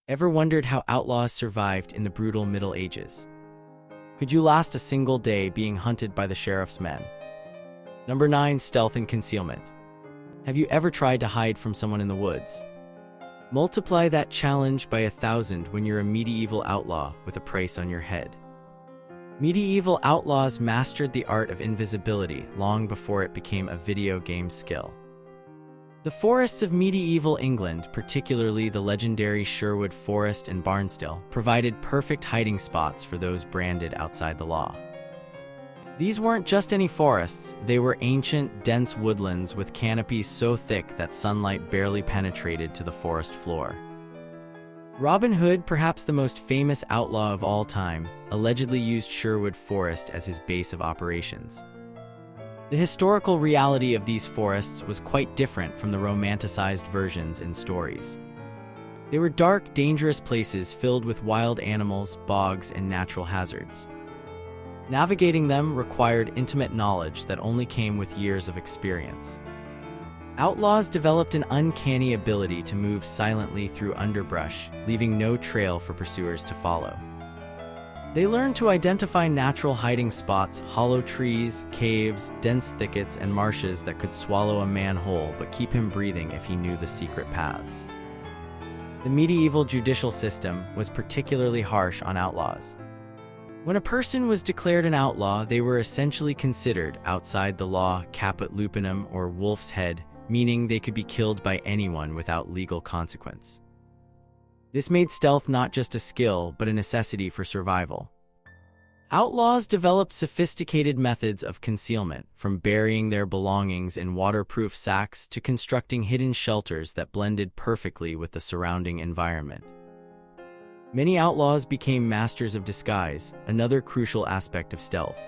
Ever wondered how outlaws survived in the brutal Middle Ages? Could you last a single day being hunted by the sheriff's men? Number 9. Stealth and concealment. Have you ever tried to hide from someone in the woods? Multiply that challenge by 1,000 when you're a medieval outlaw with a price on your head. Medieval outlaws mastered the art of invisibility long before it became a video game skill. The forests of medieval England, particularly the legendary Sherwood Forest and Barnstill, provided perfect hiding spots for those branded outside the law. These weren't just any forests, they were ancient, dense woodlands with canopies so thick that sunlight barely penetrated to the forest floor. Robin Hood, perhaps the most famous outlaw of all time, allegedly used Sherwood Forest as his base of operations. The historical reality of these forests was quite different from the romanticized versions in stories. They were dark, dangerous places filled with wild animals, bogs, and natural hazards. Navigating them required intimate knowledge that only came with years of experience. Outlaws developed an uncanny ability to move silently through underbrush, leaving no trail for pursuers to follow. They learned to identify natural hiding spots, hollow trees, caves, dense thickets, and marshes that could swallow a man whole but keep him breathing if he knew the secret paths. The medieval judicial system was particularly harsh on outlaws. When a person was declared an outlaw, they were essentially considered outside the law, caput lupinum, or wolf's head, meaning they could be killed by anyone without legal consequence. This made stealth not just a skill, but a necessity for survival. Outlaws developed sophisticated methods of concealment, from burying their belongings in waterproof sacks to constructing hidden shelters that blended perfectly with the surrounding environment. Many outlaws became masters of disguise, another crucial aspect of stealth.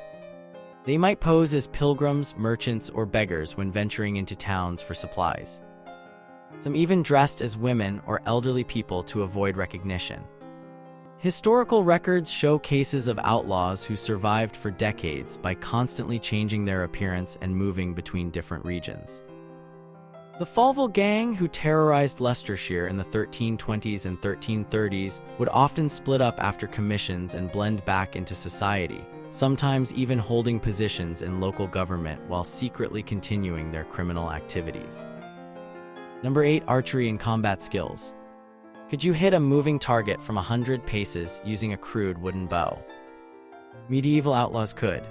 They might pose as pilgrims, merchants, or beggars when venturing into towns for supplies. Some even dressed as women or elderly people to avoid recognition. Historical records show cases of outlaws who survived for decades by constantly changing their appearance and moving between different regions. The Fallville gang, who terrorized Leicestershire in the 1320s and 1330s, would often split up after commissions and blend back into society, sometimes even holding positions in local government while secretly continuing their criminal activities. Number 8. Archery and combat skills. Could you hit a moving target from 100 paces using a crude wooden bow? Medieval outlaws could.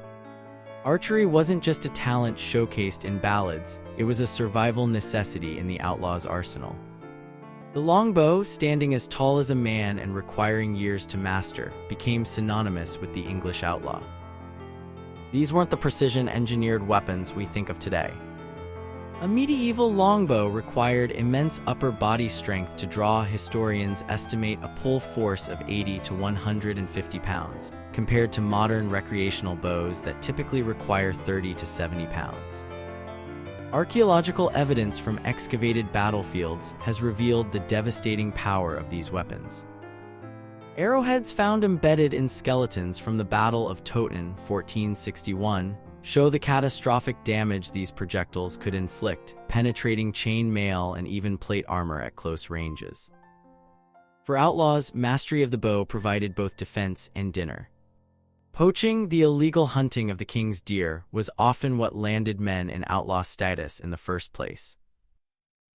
Archery wasn't just a talent showcased in ballads, it was a survival necessity in the outlaws' arsenal. The longbow, standing as tall as a man and requiring years to master, became synonymous with the English outlaw. These weren't the precision-engineered weapons we think of today. A medieval longbow required immense upper body strength to draw. Historians estimate a pull force of 80 to 150 pounds, compared to modern recreational bows that typically require 30 to 70 pounds. Archaeological evidence from excavated battlefields has revealed the devastating power of these weapons. Arrowheads found embedded in skeletons from the Battle of Toten, 1461, show the catastrophic damage these projectiles could inflict, penetrating chain mail and even plate armor at close ranges. For outlaws, mastery of the bow provided both defense and dinner. Poaching, the illegal hunting of the king's deer, was often what landed men in outlaw status in the first place.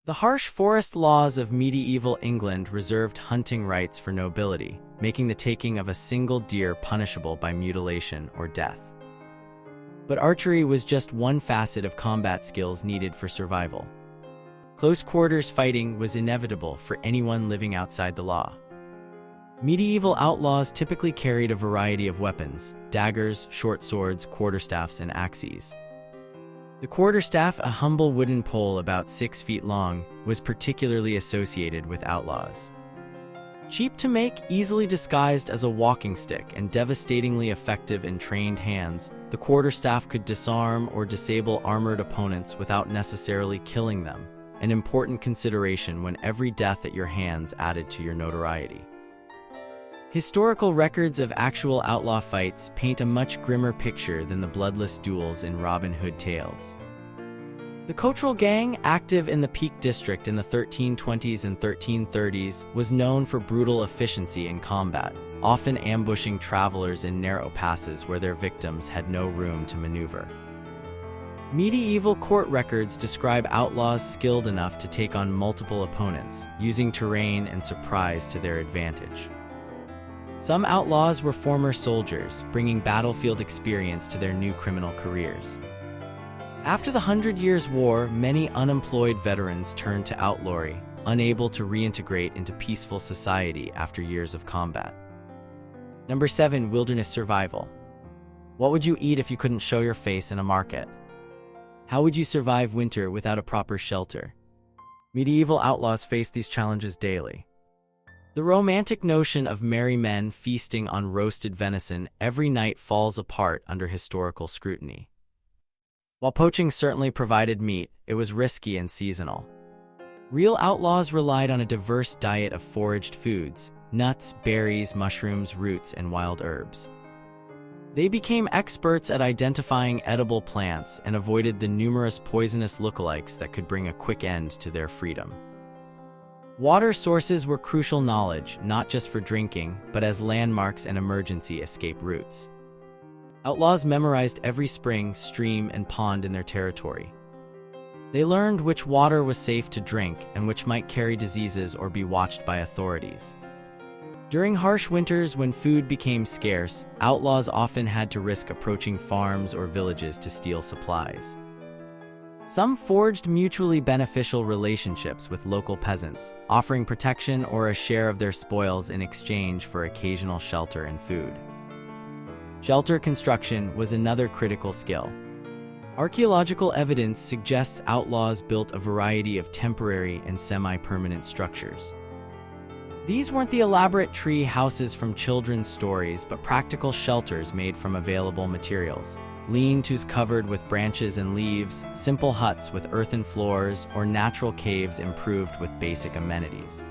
The harsh forest laws of medieval England reserved hunting rights for nobility, making the taking of a single deer punishable by mutilation or death. But archery was just one facet of combat skills needed for survival. Close quarters fighting was inevitable for anyone living outside the law. Medieval outlaws typically carried a variety of weapons: daggers, short swords, quarterstaffs, and axes. The quarterstaff, a humble wooden pole about 6 feet long, was particularly associated with outlaws. Cheap to make, easily disguised as a walking stick, and devastatingly effective in trained hands, the quarterstaff could disarm or disable armored opponents without necessarily killing them, an important consideration when every death at your hands added to your notoriety. Historical records of actual outlaw fights paint a much grimmer picture than the bloodless duels in Robin Hood tales. The Coatral gang, active in the Peak District in the 1320s and 1330s, was known for brutal efficiency in combat, often ambushing travelers in narrow passes where their victims had no room to maneuver. Medieval court records describe outlaws skilled enough to take on multiple opponents, using terrain and surprise to their advantage. Some outlaws were former soldiers, bringing battlefield experience to their new criminal careers. After the 100 Years' War, many unemployed veterans turned to outlawry, unable to reintegrate into peaceful society after years of combat. Number 7. Wilderness survival. What would you eat if you couldn't show your face in a market? How would you survive winter without a proper shelter? Medieval outlaws faced these challenges daily. The romantic notion of merry men feasting on roasted venison every night falls apart under historical scrutiny. While poaching certainly provided meat, it was risky and seasonal. Real outlaws relied on a diverse diet of foraged foods, nuts, berries, mushrooms, roots, and wild herbs. They became experts at identifying edible plants and avoided the numerous poisonous lookalikes that could bring a quick end to their freedom. Water sources were crucial knowledge, not just for drinking, but as landmarks and emergency escape routes. Outlaws memorized every spring, stream, and pond in their territory. They learned which water was safe to drink and which might carry diseases or be watched by authorities. During harsh winters when food became scarce, outlaws often had to risk approaching farms or villages to steal supplies. Some forged mutually beneficial relationships with local peasants, offering protection or a share of their spoils in exchange for occasional shelter and food. Shelter construction was another critical skill. Archaeological evidence suggests outlaws built a variety of temporary and semi-permanent structures. These weren't the elaborate tree houses from children's stories, but practical shelters made from available materials. Lean-tos covered with branches and leaves, simple huts with earthen floors, or natural caves improved with basic amenities.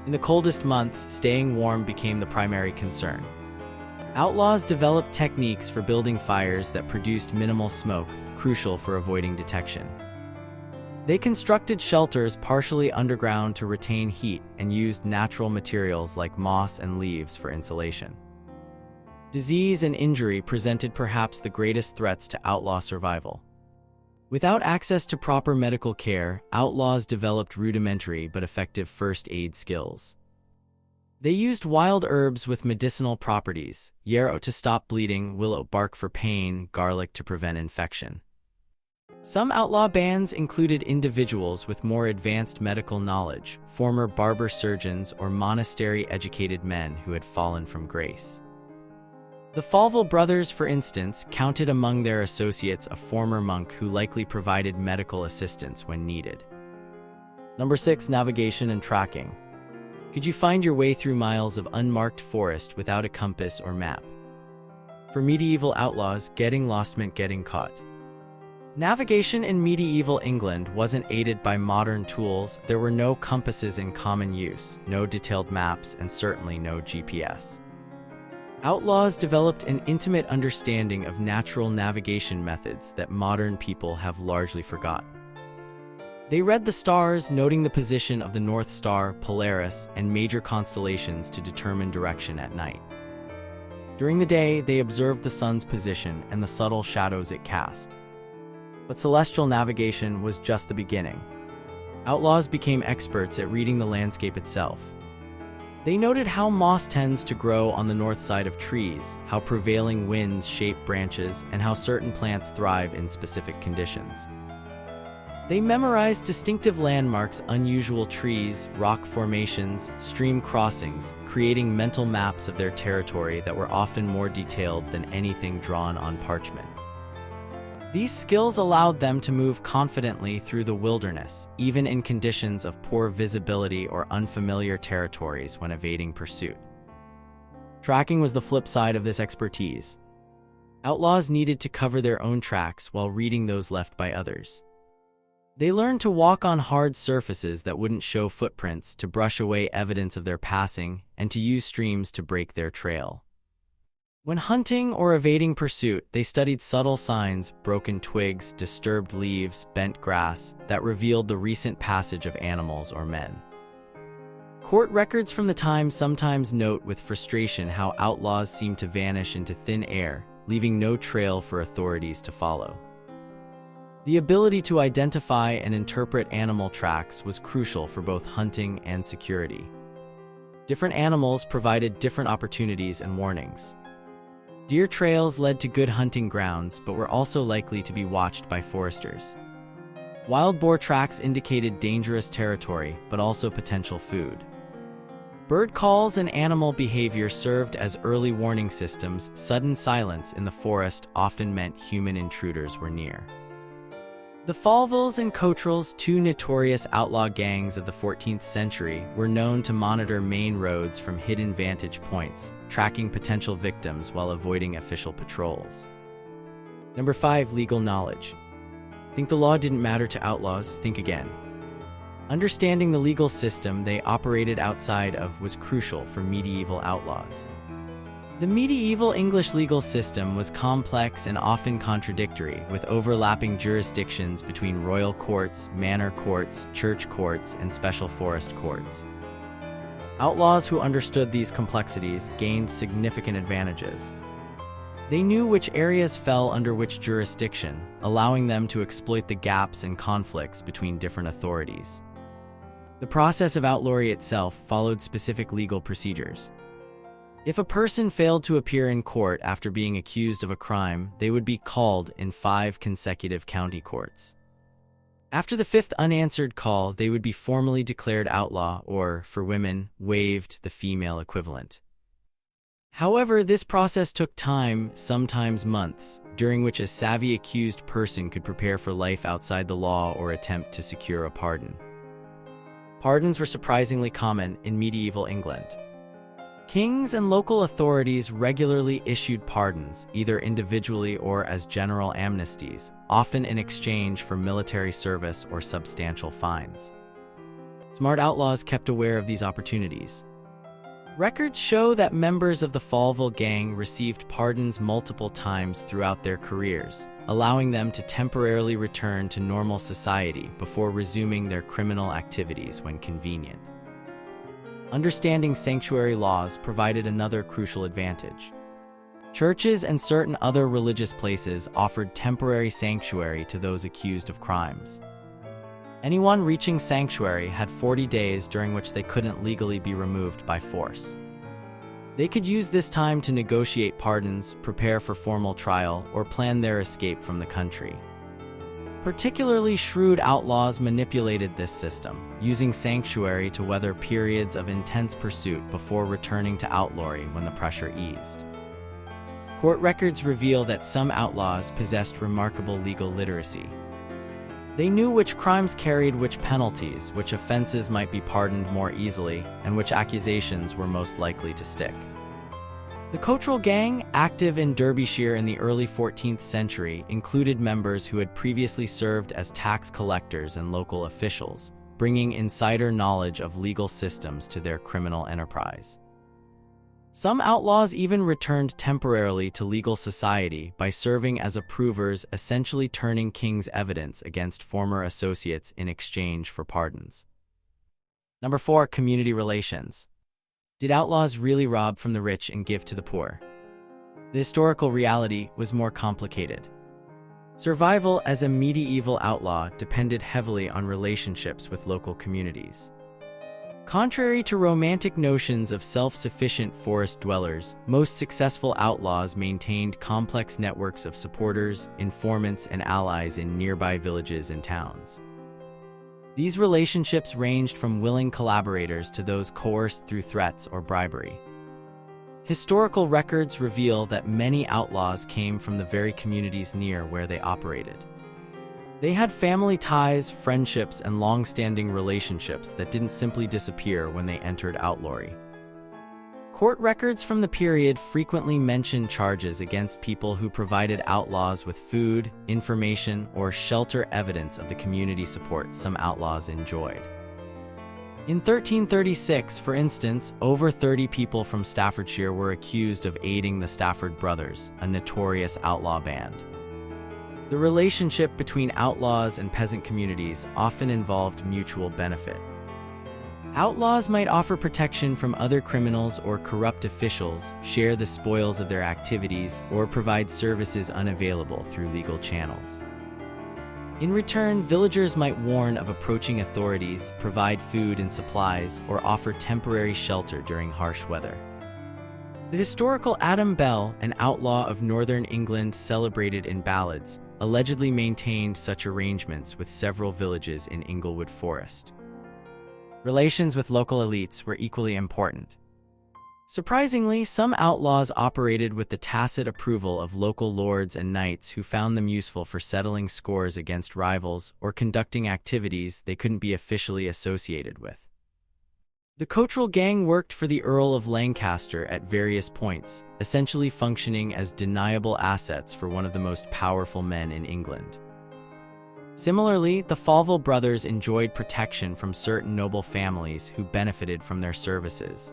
In the coldest months, staying warm became the primary concern. Outlaws developed techniques for building fires that produced minimal smoke, crucial for avoiding detection. They constructed shelters partially underground to retain heat and used natural materials like moss and leaves for insulation. Disease and injury presented perhaps the greatest threats to outlaw survival. Without access to proper medical care, outlaws developed rudimentary but effective first aid skills. They used wild herbs with medicinal properties, yarrow to stop bleeding, willow bark for pain, garlic to prevent infection. Some outlaw bands included individuals with more advanced medical knowledge, former barber surgeons or monastery-educated men who had fallen from grace. The Falville brothers, for instance, counted among their associates a former monk who likely provided medical assistance when needed. Number 6. Navigation and tracking. Could you find your way through miles of unmarked forest without a compass or map? For medieval outlaws, getting lost meant getting caught. Navigation in medieval England wasn't aided by modern tools. There were no compasses in common use, no detailed maps, and certainly no GPS. Outlaws developed an intimate understanding of natural navigation methods that modern people have largely forgotten. They read the stars, noting the position of the North Star, Polaris, and major constellations to determine direction at night. During the day, they observed the sun's position and the subtle shadows it cast. But celestial navigation was just the beginning. Outlaws became experts at reading the landscape itself. They noted how moss tends to grow on the north side of trees, how prevailing winds shape branches, and how certain plants thrive in specific conditions. They memorized distinctive landmarks, unusual trees, rock formations, stream crossings, creating mental maps of their territory that were often more detailed than anything drawn on parchment. These skills allowed them to move confidently through the wilderness, even in conditions of poor visibility or unfamiliar territories when evading pursuit. Tracking was the flip side of this expertise. Outlaws needed to cover their own tracks while reading those left by others. They learned to walk on hard surfaces that wouldn't show footprints, to brush away evidence of their passing, and to use streams to break their trail. When hunting or evading pursuit, they studied subtle signs, broken twigs, disturbed leaves, bent grass, that revealed the recent passage of animals or men. Court records from the time sometimes note with frustration how outlaws seemed to vanish into thin air, leaving no trail for authorities to follow. The ability to identify and interpret animal tracks was crucial for both hunting and security. Different animals provided different opportunities and warnings. Deer trails led to good hunting grounds, but were also likely to be watched by foresters. Wild boar tracks indicated dangerous territory, but also potential food. Bird calls and animal behavior served as early warning systems. Sudden silence in the forest often meant human intruders were near. The Fallvilles and Cottrells, two notorious outlaw gangs of the 14th century, were known to monitor main roads from hidden vantage points, tracking potential victims while avoiding official patrols. Number 5. Legal knowledge. Think the law didn't matter to outlaws? Think again. Understanding the legal system they operated outside of was crucial for medieval outlaws. The medieval English legal system was complex and often contradictory, with overlapping jurisdictions between royal courts, manor courts, church courts, and special forest courts. Outlaws who understood these complexities gained significant advantages. They knew which areas fell under which jurisdiction, allowing them to exploit the gaps and conflicts between different authorities. The process of outlawry itself followed specific legal procedures. If a person failed to appear in court after being accused of a crime, they would be called in 5 consecutive county courts. After the 5th unanswered call, they would be formally declared outlaw or, for women, waived, the female equivalent. However, this process took time, sometimes months, during which a savvy accused person could prepare for life outside the law or attempt to secure a pardon. Pardons were surprisingly common in medieval England. Kings and local authorities regularly issued pardons, either individually or as general amnesties, often in exchange for military service or substantial fines. Smart outlaws kept aware of these opportunities. Records show that members of the Fallville gang received pardons multiple times throughout their careers, allowing them to temporarily return to normal society before resuming their criminal activities when convenient. Understanding sanctuary laws provided another crucial advantage. Churches and certain other religious places offered temporary sanctuary to those accused of crimes. Anyone reaching sanctuary had 40 days during which they couldn't legally be removed by force. They could use this time to negotiate pardons, prepare for formal trial, or plan their escape from the country. Particularly shrewd outlaws manipulated this system, using sanctuary to weather periods of intense pursuit before returning to outlawry when the pressure eased. Court records reveal that some outlaws possessed remarkable legal literacy. They knew which crimes carried which penalties, which offenses might be pardoned more easily, and which accusations were most likely to stick. The Cottrell gang, active in Derbyshire in the early 14th century, included members who had previously served as tax collectors and local officials, bringing insider knowledge of legal systems to their criminal enterprise. Some outlaws even returned temporarily to legal society by serving as approvers, essentially turning king's evidence against former associates in exchange for pardons. Number 4. Community relations. Did outlaws really rob from the rich and give to the poor? The historical reality was more complicated. Survival as a medieval outlaw depended heavily on relationships with local communities. Contrary to romantic notions of self-sufficient forest dwellers, most successful outlaws maintained complex networks of supporters, informants, and allies in nearby villages and towns. These relationships ranged from willing collaborators to those coerced through threats or bribery. Historical records reveal that many outlaws came from the very communities near where they operated. They had family ties, friendships, and long-standing relationships that didn't simply disappear when they entered outlawry. Court records from the period frequently mention charges against people who provided outlaws with food, information, or shelter, evidence of the community support some outlaws enjoyed. In 1336, for instance, over 30 people from Staffordshire were accused of aiding the Stafford brothers, a notorious outlaw band. The relationship between outlaws and peasant communities often involved mutual benefit. Outlaws might offer protection from other criminals or corrupt officials, share the spoils of their activities, or provide services unavailable through legal channels. In return, villagers might warn of approaching authorities, provide food and supplies, or offer temporary shelter during harsh weather. The historical Adam Bell, an outlaw of northern England celebrated in ballads, allegedly maintained such arrangements with several villages in Sherwood Forest. Relations with local elites were equally important. Surprisingly, some outlaws operated with the tacit approval of local lords and knights who found them useful for settling scores against rivals or conducting activities they couldn't be officially associated with. The Cottrell gang worked for the Earl of Lancaster at various points, essentially functioning as deniable assets for one of the most powerful men in England. Similarly, the Falville brothers enjoyed protection from certain noble families who benefited from their services.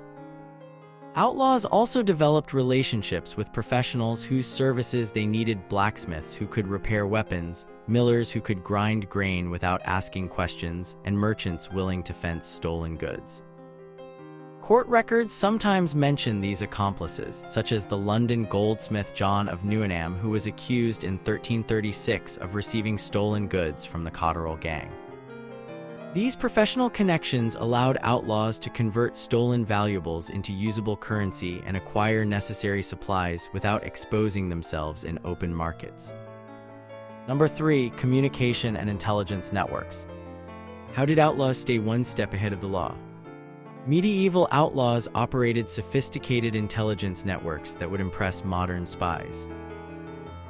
Outlaws also developed relationships with professionals whose services they needed: blacksmiths who could repair weapons, millers who could grind grain without asking questions, and merchants willing to fence stolen goods. Court records sometimes mention these accomplices, such as the London goldsmith John of Newnham, who was accused in 1336 of receiving stolen goods from the Cotterell gang. These professional connections allowed outlaws to convert stolen valuables into usable currency and acquire necessary supplies without exposing themselves in open markets. Number 3. Communication and intelligence networks. How did outlaws stay one step ahead of the law? Medieval outlaws operated sophisticated intelligence networks that would impress modern spies.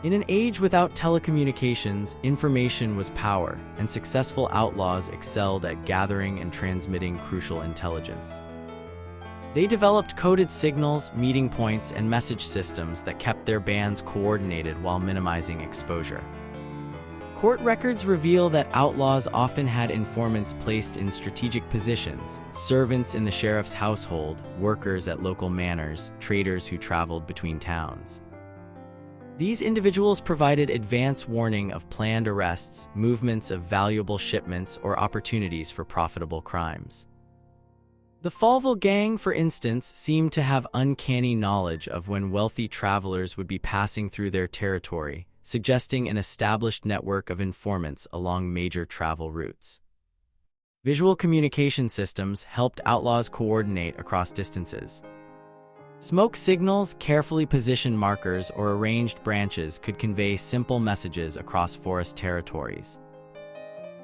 In an age without telecommunications, information was power, and successful outlaws excelled at gathering and transmitting crucial intelligence. They developed coded signals, meeting points, and message systems that kept their bands coordinated while minimizing exposure. Court records reveal that outlaws often had informants placed in strategic positions: servants in the sheriff's household, workers at local manors, traders who traveled between towns. These individuals provided advance warning of planned arrests, movements of valuable shipments, or opportunities for profitable crimes. The Falville gang, for instance, seemed to have uncanny knowledge of when wealthy travelers would be passing through their territory, suggesting an established network of informants along major travel routes. Visual communication systems helped outlaws coordinate across distances. Smoke signals, carefully positioned markers, or arranged branches could convey simple messages across forest territories.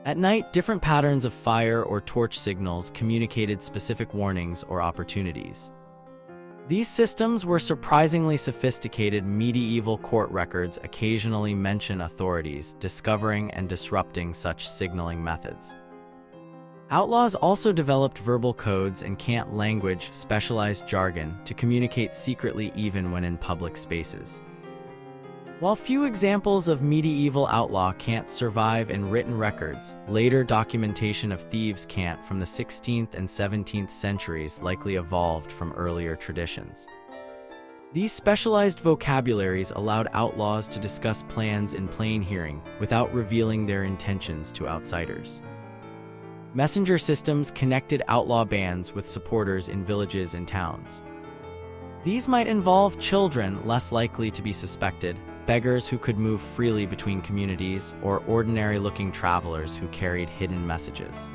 At night, different patterns of fire or torch signals communicated specific warnings or opportunities. These systems were surprisingly sophisticated. Medieval court records occasionally mention authorities discovering and disrupting such signaling methods. Outlaws also developed verbal codes and cant language, specialized jargon, to communicate secretly even when in public spaces. While few examples of medieval outlaw cant survive in written records, later documentation of thieves' cant from the 16th and 17th centuries likely evolved from earlier traditions. These specialized vocabularies allowed outlaws to discuss plans in plain hearing, without revealing their intentions to outsiders. Messenger systems connected outlaw bands with supporters in villages and towns. These might involve children less likely to be suspected, beggars who could move freely between communities, or ordinary-looking travelers who carried hidden messages.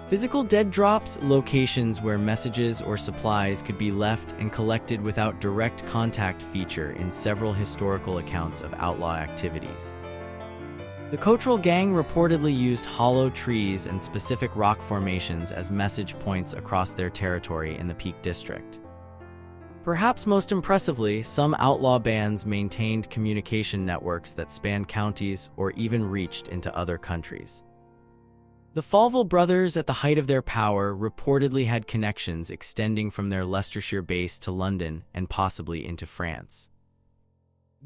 Physical dead drops, locations where messages or supplies could be left and collected without direct contact, feature in several historical accounts of outlaw activities. The Cottrell gang reportedly used hollow trees and specific rock formations as message points across their territory in the Peak District. Perhaps most impressively, some outlaw bands maintained communication networks that spanned counties or even reached into other countries. The Falville brothers, at the height of their power, reportedly had connections extending from their Leicestershire base to London and possibly into France.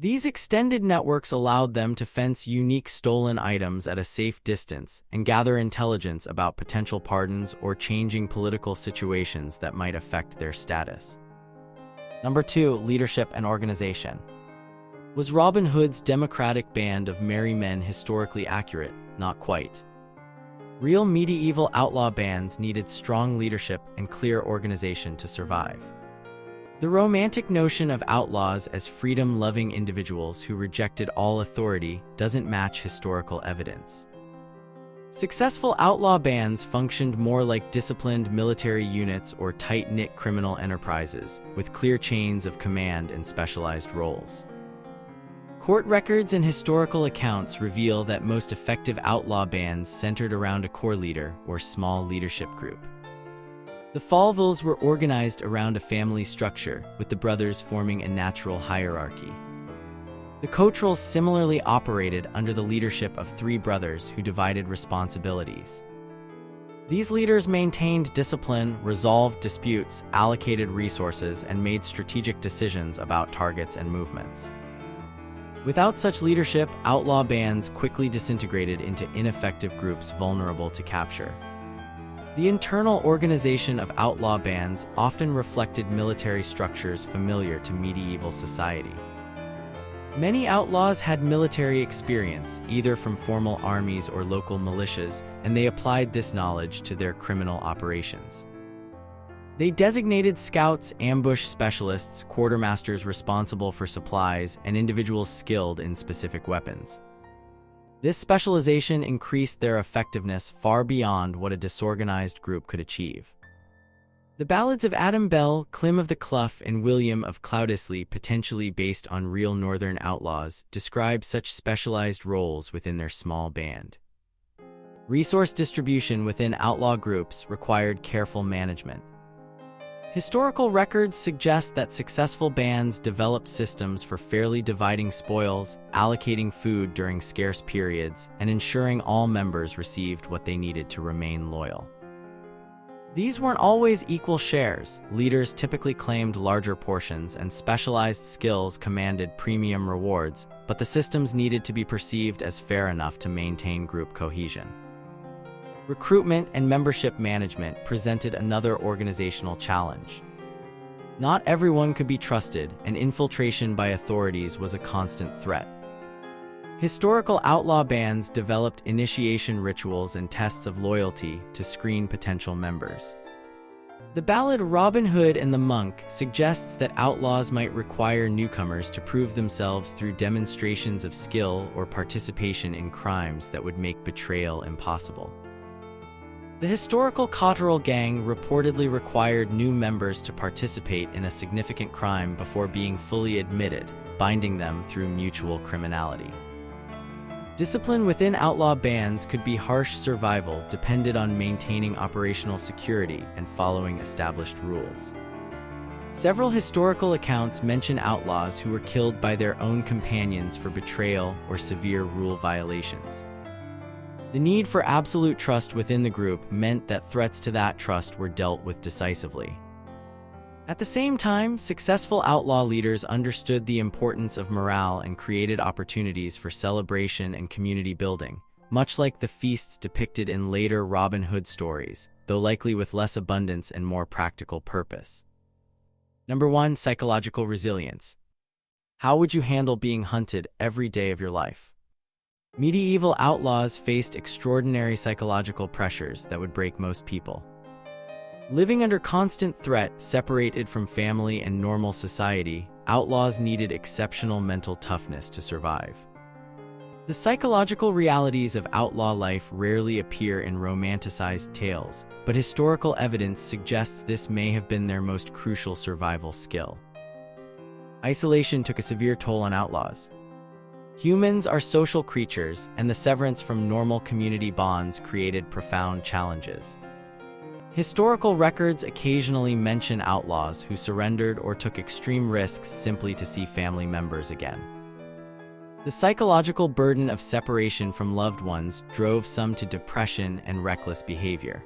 These extended networks allowed them to fence unique stolen items at a safe distance and gather intelligence about potential pardons or changing political situations that might affect their status. Number 2. Leadership and organization. Was Robin Hood's democratic band of merry men historically accurate? Not quite. Real medieval outlaw bands needed strong leadership and clear organization to survive. The romantic notion of outlaws as freedom-loving individuals who rejected all authority doesn't match historical evidence. Successful outlaw bands functioned more like disciplined military units or tight-knit criminal enterprises, with clear chains of command and specialized roles. Court records and historical accounts reveal that most effective outlaw bands centered around a core leader or small leadership group. The Fallvilles were organized around a family structure, with the brothers forming a natural hierarchy. The Cottrells similarly operated under the leadership of 3 brothers who divided responsibilities. These leaders maintained discipline, resolved disputes, allocated resources, and made strategic decisions about targets and movements. Without such leadership, outlaw bands quickly disintegrated into ineffective groups vulnerable to capture. The internal organization of outlaw bands often reflected military structures familiar to medieval society. Many outlaws had military experience, either from formal armies or local militias, and they applied this knowledge to their criminal operations. They designated scouts, ambush specialists, quartermasters responsible for supplies, and individuals skilled in specific weapons. This specialization increased their effectiveness far beyond what a disorganized group could achieve. The ballads of Adam Bell, Clym of the Clough, and William of Cloudesley, potentially based on real northern outlaws, describe such specialized roles within their small band. Resource distribution within outlaw groups required careful management. Historical records suggest that successful bands developed systems for fairly dividing spoils, allocating food during scarce periods, and ensuring all members received what they needed to remain loyal. These weren't always equal shares. Leaders typically claimed larger portions, and specialized skills commanded premium rewards, but the systems needed to be perceived as fair enough to maintain group cohesion. Recruitment and membership management presented another organizational challenge. Not everyone could be trusted, and infiltration by authorities was a constant threat. Historical outlaw bands developed initiation rituals and tests of loyalty to screen potential members. The ballad Robin Hood and the Monk suggests that outlaws might require newcomers to prove themselves through demonstrations of skill or participation in crimes that would make betrayal impossible. The historical Cotterell gang reportedly required new members to participate in a significant crime before being fully admitted, binding them through mutual criminality. Discipline within outlaw bands could be harsh. Survival depended on maintaining operational security and following established rules. Several historical accounts mention outlaws who were killed by their own companions for betrayal or severe rule violations. The need for absolute trust within the group meant that threats to that trust were dealt with decisively. At the same time, successful outlaw leaders understood the importance of morale and created opportunities for celebration and community building, much like the feasts depicted in later Robin Hood stories, though likely with less abundance and more practical purpose. Number 1. Psychological resilience. How would you handle being hunted every day of your life? Medieval outlaws faced extraordinary psychological pressures that would break most people. Living under constant threat, separated from family and normal society, outlaws needed exceptional mental toughness to survive. The psychological realities of outlaw life rarely appear in romanticized tales, but historical evidence suggests this may have been their most crucial survival skill. Isolation took a severe toll on outlaws. Humans are social creatures, and the severance from normal community bonds created profound challenges. Historical records occasionally mention outlaws who surrendered or took extreme risks simply to see family members again. The psychological burden of separation from loved ones drove some to depression and reckless behavior.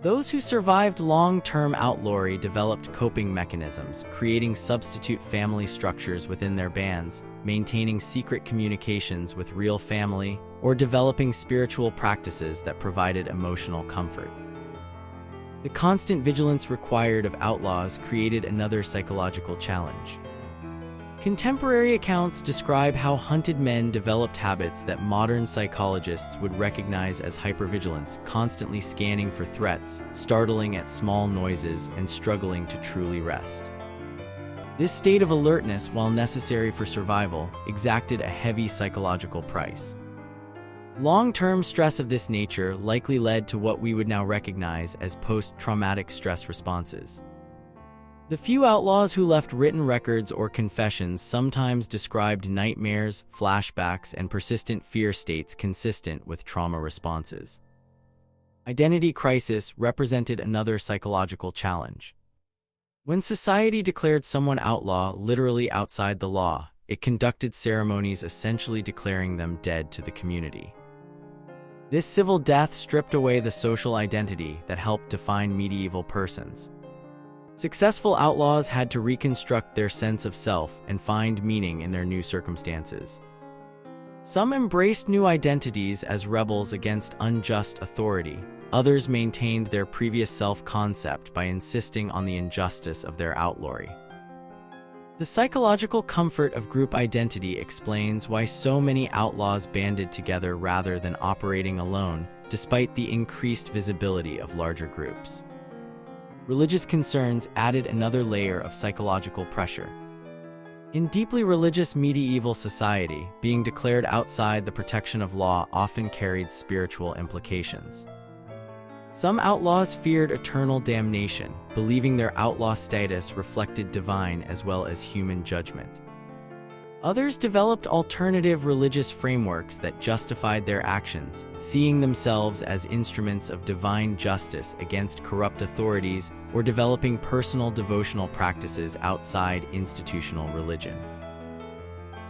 Those who survived long-term outlawry developed coping mechanisms, creating substitute family structures within their bands, maintaining secret communications with real family, or developing spiritual practices that provided emotional comfort. The constant vigilance required of outlaws created another psychological challenge. Contemporary accounts describe how hunted men developed habits that modern psychologists would recognize as hypervigilance, constantly scanning for threats, startling at small noises, and struggling to truly rest. This state of alertness, while necessary for survival, exacted a heavy psychological price. Long-term stress of this nature likely led to what we would now recognize as post-traumatic stress responses. The few outlaws who left written records or confessions sometimes described nightmares, flashbacks, and persistent fear states consistent with trauma responses. Identity crisis represented another psychological challenge. When society declared someone outlaw literally outside the law, it conducted ceremonies essentially declaring them dead to the community. This civil death stripped away the social identity that helped define medieval persons. Successful outlaws had to reconstruct their sense of self and find meaning in their new circumstances. Some embraced new identities as rebels against unjust authority. Others maintained their previous self-concept by insisting on the injustice of their outlawry. The psychological comfort of group identity explains why so many outlaws banded together rather than operating alone, despite the increased visibility of larger groups. Religious concerns added another layer of psychological pressure. In deeply religious medieval society, being declared outside the protection of law often carried spiritual implications. Some outlaws feared eternal damnation, believing their outlaw status reflected divine as well as human judgment. Others developed alternative religious frameworks that justified their actions, seeing themselves as instruments of divine justice against corrupt authorities or developing personal devotional practices outside institutional religion.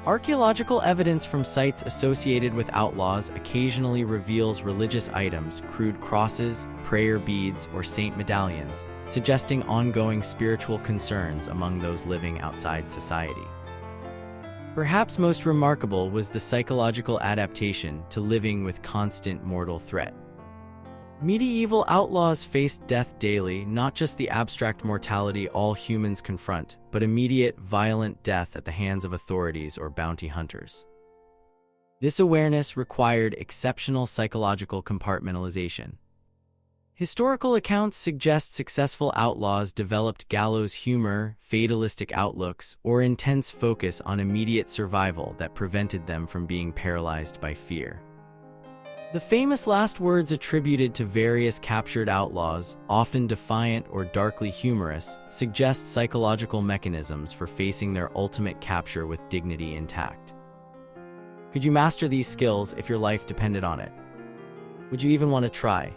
Archaeological evidence from sites associated with outlaws occasionally reveals religious items, crude crosses, prayer beads, or saint medallions, suggesting ongoing spiritual concerns among those living outside society. Perhaps most remarkable was the psychological adaptation to living with constant mortal threat. Medieval outlaws faced death daily, not just the abstract mortality all humans confront, but immediate, violent death at the hands of authorities or bounty hunters. This awareness required exceptional psychological compartmentalization. Historical accounts suggest successful outlaws developed gallows humor, fatalistic outlooks, or intense focus on immediate survival that prevented them from being paralyzed by fear. The famous last words attributed to various captured outlaws, often defiant or darkly humorous, suggest psychological mechanisms for facing their ultimate capture with dignity intact. Could you master these skills if your life depended on it? Would you even want to try?